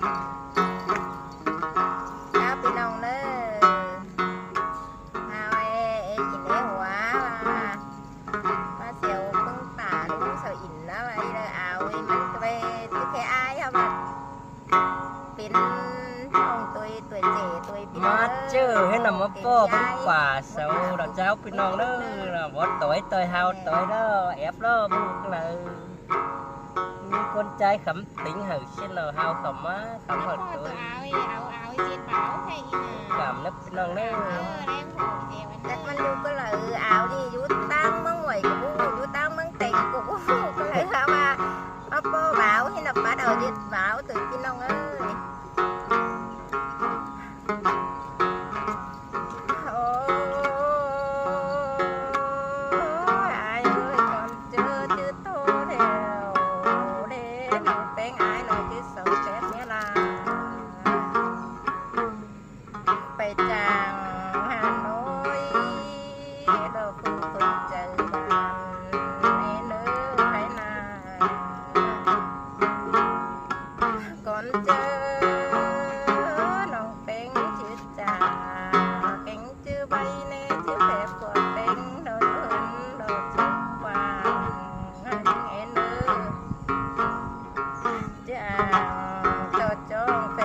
เอาพี่น้องเด้อเอากินได้หัวมาเสียวพึ่งป่าลูกเสาอินนะว่าอีเด้อเอามันก็ไปที่แค่อายเฮาว่าเป็นห้องตัวเจตัวพี่น้อง มาเจอให้นำมาป้อพึ่งป่าเสาดอกเจ้าพี่น้องเด้อบ่ต่อยเฮาต่อยเด้อแอบเด้อบุกเลยมีคนใจขำติ๋งหึเช่นเฮาเข้ามาขำหดตัวเอาจิตเมาใช่อีน่ะ กำนับพี่น้องเด้อ แรงโหดเดียว แต่มันอยู่ก็เลยเอานี่อยู่ตั้งมังหวยกูอยู่ตั้งมังเต็งกูก็เลยว่าเอาป้อบ่าวให้นับบัดเอาจิตบ่าวตื่นพี่น้องเอ้ยไปจางหาน้อยเราผู้คนใจบ้านให้เนื้อไถนาก่อนเจอน้องเป็งชื่อจ่าเก่งชื่อใบเน่ชื่อแผลปวดเป็งโดนหืนโดนสุกวางให้เนื้อจ่าเจ้าจ้องเฟ